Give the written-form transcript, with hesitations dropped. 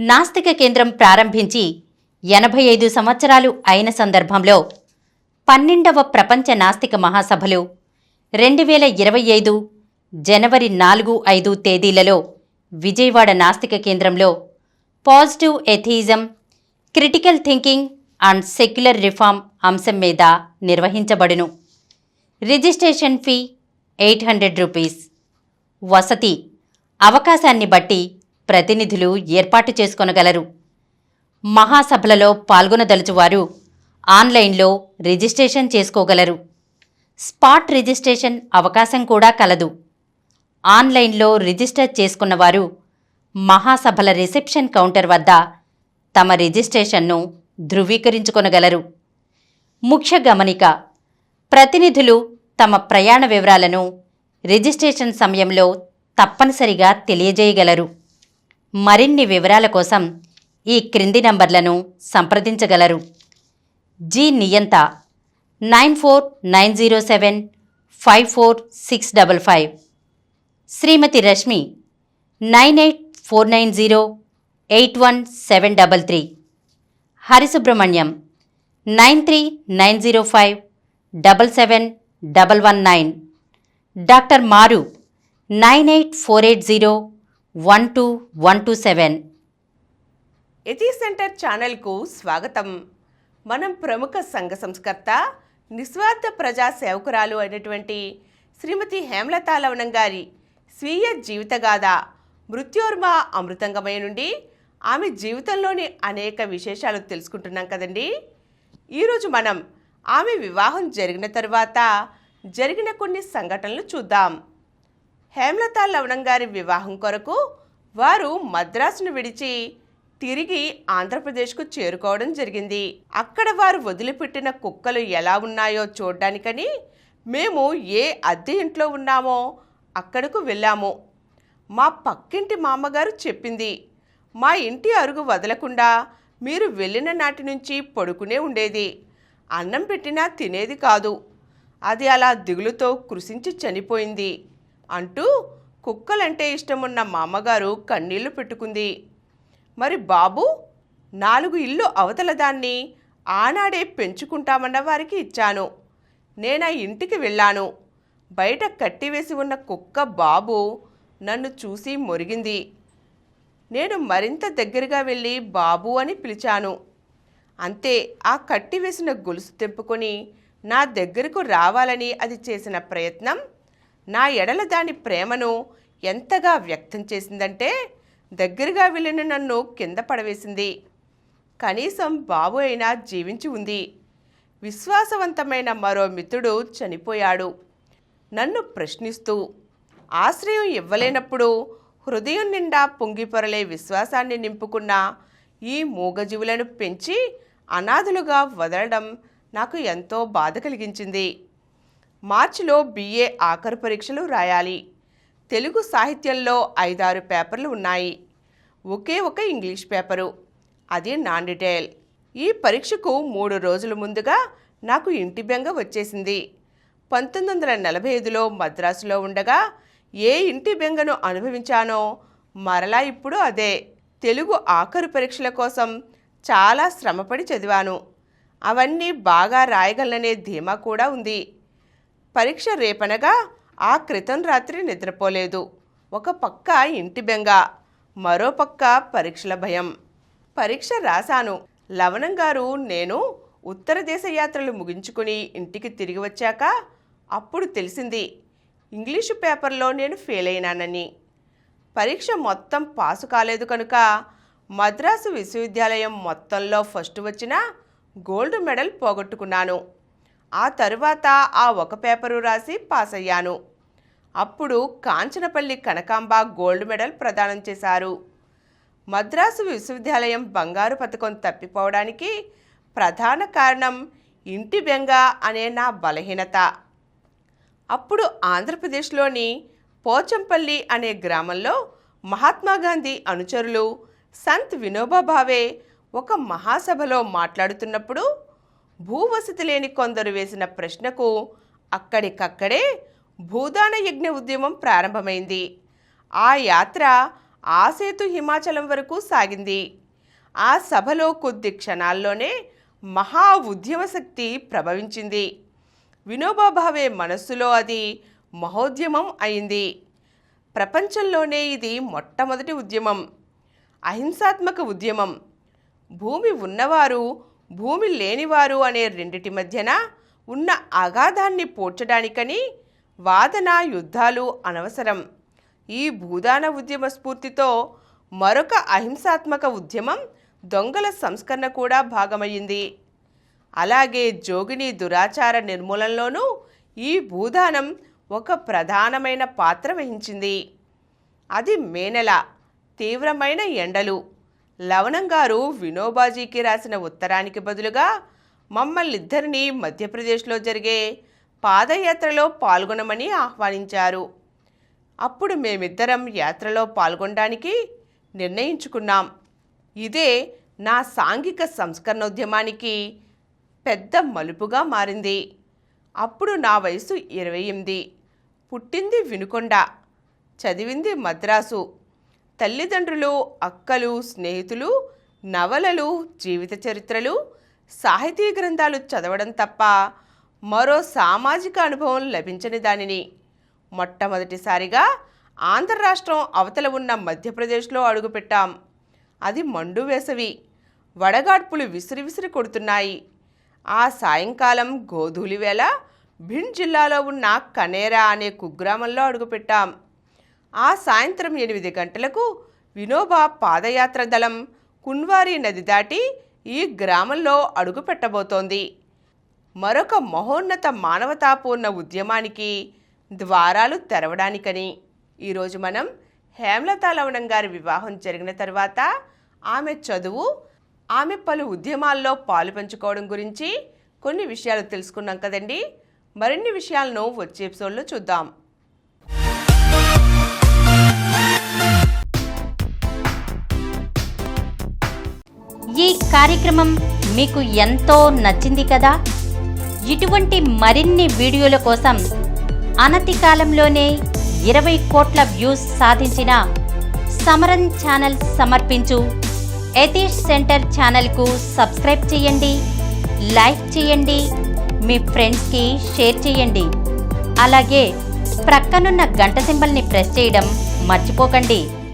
నాస్తిక కేంద్రం ప్రారంభించి 85 సంవత్సరాలు అయిన సందర్భంలో 12వ ప్రపంచ నాస్తిక మహాసభలు 2025 జనవరి 4-5 తేదీలలో విజయవాడ నాస్తిక కేంద్రంలో positive atheism, critical thinking and secular reform అంశం మీద నిర్వహించబడును. Registration fee 800 rupees. వసతి అవకాశాన్ని బట్టి ప్రతినిధులు ఏర్పాటు చేసుకొనగలరు. మహాసభలలో పాల్గొనదలుచువారు ఆన్లైన్లో రిజిస్ట్రేషన్ చేసుకోగలరు. స్పాట్ రిజిస్ట్రేషన్ అవకాశం కూడా కలదు. ఆన్లైన్లో రిజిస్టర్ చేసుకున్నవారు మహాసభల రిసెప్షన్ కౌంటర్ వద్ద తమ రిజిస్ట్రేషన్ను ధృవీకరించుకొనగలరు. ముఖ్య గమనిక: ప్రతినిధులు తమ ప్రయాణ వివరాలను రిజిస్ట్రేషన్ సమయంలో తప్పనిసరిగా తెలియజేయగలరు. మరిన్ని వివరాల కోసం ఈ క్రింది నంబర్లను సంప్రదించగలరు. జి నియంత 9490754655, శ్రీమతి రశ్మి 9849081733, హరిసుబ్రహ్మణ్యం 9390577119, డాక్టర్ మారు 9848012127. ఎథీ సెంటర్ ఛానల్కు స్వాగతం. మనం ప్రముఖ సంఘ సంస్కర్త, నిస్వార్థ ప్రజా సేవకురాలు అయినటువంటి శ్రీమతి హేమలతా లవణం గారి స్వీయ జీవితగాథ మృత్యోర్మ అమృతంగమయ నుండి ఆమె జీవితంలోని అనేక విశేషాలు తెలుసుకుంటున్నాం కదండి. ఈరోజు మనం ఆమె వివాహం జరిగిన తరువాత జరిగిన కొన్ని సంఘటనలు చూద్దాం. హేమలతా లవణం గారి వివాహం కొరకు వారు మద్రాసును విడిచి తిరిగి ఆంధ్రప్రదేశ్కు చేరుకోవడం జరిగింది. అక్కడ వారు వదిలిపెట్టిన కుక్కలు ఎలా ఉన్నాయో చూడ్డానికని మేము ఏ అద్దె ఇంట్లో ఉన్నామో అక్కడకు వెళ్ళాము. మా పక్కింటి మామగారు చెప్పింది, మా ఇంటి అరుగు వదలకుండా మీరు వెళ్ళిన నాటి నుంచి పడుకునే ఉండేది. అన్నం పెట్టినా తినేది కాదు. అది అలా దిగులుతో కృషించి చనిపోయింది అంటూ కుక్కలంటే ఇష్టమున్న మా అమ్మగారు కన్నీళ్లు పెట్టుకుంది. మరి బాబు 4 ఇళ్ళు అవతల దాన్ని ఆనాడే పెంచుకుంటామన్న వారికి ఇచ్చాను. నేనా ఇంటికి వెళ్ళాను. బయట కట్టివేసి ఉన్న కుక్క బాబు నన్ను చూసి మొరిగింది. నేను మరింత దగ్గరగా వెళ్ళి బాబు అని పిలిచాను. అంతే, ఆ కట్టివేసిన గొలుసు తెంపుకొని నా దగ్గరకు రావాలని అది చేసిన ప్రయత్నం నా ఎడల దాని ప్రేమను ఎంతగా వ్యక్తం చేసిందంటే దగ్గరగా వెళ్ళిన నన్ను కింద పడవేసింది. కనీసం బాబు అయినా జీవించి ఉంది. విశ్వాసవంతమైన మరో మిత్రుడు చనిపోయాడు. నన్ను ప్రశ్నిస్తూ ఆశ్రయం ఇవ్వలేనప్పుడు హృదయం నిండా పొంగిపొరలే విశ్వాసాన్ని నింపుకున్న ఈ మూగజీవులను పెంచి అనాథులుగా వదలడం నాకు ఎంతో బాధ కలిగించింది. మార్చిలో BA ఆఖరు పరీక్షలు రాయాలి. తెలుగు సాహిత్యంలో 5-6 పేపర్లు ఉన్నాయి. ఒకే ఒక ఇంగ్లీష్ పేపరు, అది నాన్ డీటెయిల్. ఈ పరీక్షకు 3 రోజుల ముందుగా నాకు ఇంటి బెంగ వచ్చేసింది. 1945లో మద్రాసులో ఉండగా ఏ ఇంటి బెంగను అనుభవించానో మరలా ఇప్పుడు అదే. తెలుగు ఆఖరు పరీక్షల కోసం చాలా శ్రమపడి చదివాను. అవన్నీ బాగా రాయగలననే ధీమా కూడా ఉంది. పరీక్ష రేపనగా ఆ క్రితం రాత్రి నిద్రపోలేదు. ఒక పక్క ఇంటి బెంగ, మరో పక్క పరీక్షల భయం. పరీక్ష రాశాను. లవణం గారు నేను ఉత్తర దేశ యాత్రలు ముగించుకుని ఇంటికి తిరిగి వచ్చాక అప్పుడు తెలిసింది ఇంగ్లీషు పేపర్లో నేను ఫెయిల్ అయినానని. పరీక్ష మొత్తం పాసు కాలేదు కనుక మద్రాసు విశ్వవిద్యాలయం మొత్తంలో ఫస్ట్ వచ్చిన గోల్డ్ మెడల్ పోగొట్టుకున్నాను. ఆ తరువాత ఆ ఒక పేపరు రాసి పాస్ అయ్యాను. అప్పుడు కాంచనపల్లి కనకాంబ గోల్డ్ మెడల్ ప్రదానం చేశారు. మద్రాసు విశ్వవిద్యాలయం బంగారు పతకం తప్పిపోవడానికి ప్రధాన కారణం ఇంటి బెంగ అనే నా బలహీనత. అప్పుడు ఆంధ్రప్రదేశ్లోని పోచంపల్లి అనే గ్రామంలో మహాత్మాగాంధీ అనుచరులు సంత్ వినోబా భావే ఒక మహాసభలో మాట్లాడుతున్నప్పుడు భూవసతి లేని కొందరు వేసిన ప్రశ్నకు అక్కడికక్కడే భూదాన యజ్ఞ ఉద్యమం ప్రారంభమైంది. ఆ యాత్ర ఆ సేతు హిమాచలం వరకు సాగింది. ఆ సభలో కొద్ది క్షణాల్లోనే మహా ఉద్యమ శక్తి ప్రభవించింది. వినోబా భావే మనస్సులో అది మహోద్యమం అయింది. ప్రపంచంలోనే ఇది మొట్టమొదటి ఉద్యమం, అహింసాత్మక ఉద్యమం. భూమి ఉన్నవారు, భూమి లేనివారు అనే రెండిటి మధ్యన ఉన్న అగాధాన్ని పోడ్చడానికని వాదన, యుద్ధాలు అనవసరం. ఈ భూదాన ఉద్యమ స్ఫూర్తితో మరొక అహింసాత్మక ఉద్యమం దొంగల సంస్కరణ కూడా భాగమయ్యింది. అలాగే జోగిని దురాచార నిర్మూలనలోనూ ఈ భూదానం ఒక ప్రధానమైన పాత్ర వహించింది. అది మే నెల, తీవ్రమైన ఎండలు. లవణం గారు వినోబాజీకి రాసిన ఉత్తరానికి బదులుగా మమ్మల్నిద్దరినీ మధ్యప్రదేశ్లో జరిగే పాదయాత్రలో పాల్గొనమని ఆహ్వానించారు. అప్పుడు మేమిద్దరం యాత్రలో పాల్గొనడానికి నిర్ణయించుకున్నాం. ఇదే నా సాంఘిక సంస్కరణోద్యమానికి పెద్ద మలుపుగా మారింది. అప్పుడు నా వయసు 28. పుట్టింది వినుకొండ, చదివింది మద్రాసు. తల్లిదండ్రులు, అక్కలు, స్నేహితులు నవలలు, జీవిత చరిత్రలు, సాహితీ గ్రంథాలు చదవడం తప్ప మరో సామాజిక అనుభవం లభించని దానిని. మొట్టమొదటిసారిగా ఆంధ్ర రాష్ట్రం అవతల ఉన్న మధ్యప్రదేశ్లో అడుగుపెట్టాం. అది మండు వేసవి. వడగాడ్పులు విసిరి కొడుతున్నాయి. ఆ సాయంకాలం గోధూలి వేళ భిండ్ జిల్లాలో ఉన్న కనేరా అనే కుగ్రామంలో అడుగుపెట్టాం. ఆ సాయంత్రం 8 గంటలకు వినోబా పాదయాత్ర దళం కున్వారీ నది దాటి ఈ గ్రామంలో అడుగుపెట్టబోతోంది. మరొక మహోన్నత మానవతాపూర్ణ ఉద్యమానికి ద్వారాలు తెరవడానికని. ఈరోజు మనం హేమలత లవణం గారి వివాహం జరిగిన తర్వాత ఆమె చదువు, ఆమె పలు ఉద్యమాల్లో పాలు పంచుకోవడం గురించి కొన్ని విషయాలు తెలుసుకున్నాం కదండి. మరిన్ని విషయాలను వచ్చే ఎపిసోడ్లో చూద్దాం. ఈ కార్యక్రమం మీకు ఎంతో నచ్చింది కదా. ఇటువంటి మరిన్ని వీడియోల కోసం అనతి కాలంలోనే 20 కోట్ల వ్యూస్ సాధించిన సమరన్ ఛానల్ సమర్పించు యతీష్ సెంటర్ ఛానల్కు సబ్స్క్రైబ్ చేయండి, లైక్ చేయండి, మీ ఫ్రెండ్స్కి షేర్ చేయండి. అలాగే ప్రక్కనున్న గంట సింబల్ని ప్రెస్ చేయడం మర్చిపోకండి.